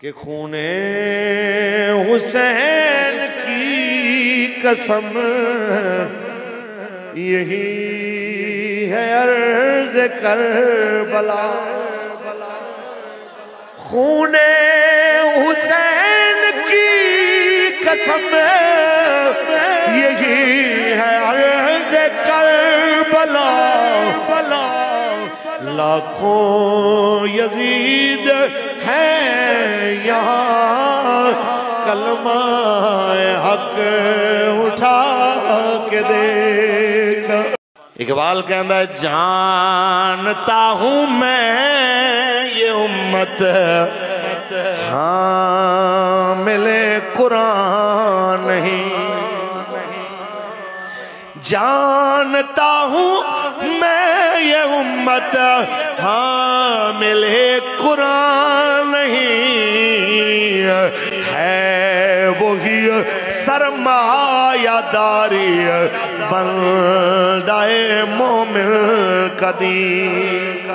کہ خون حسین کی قسم یہی ہے عرض کربلا خون حسین کی قسم یہی ہے عرض کربلا لاکھوں یزید ہیں یہاں کلمہ حق اٹھا کے دیکھ اقبال کہندہ ہے جانتا ہوں میں یہ امت حامل قرآن نہیں جانتا ہوں میں یہ امت حامل قرآن نہیں ہے وہی سرمایہ داری بندہ مومن قدیم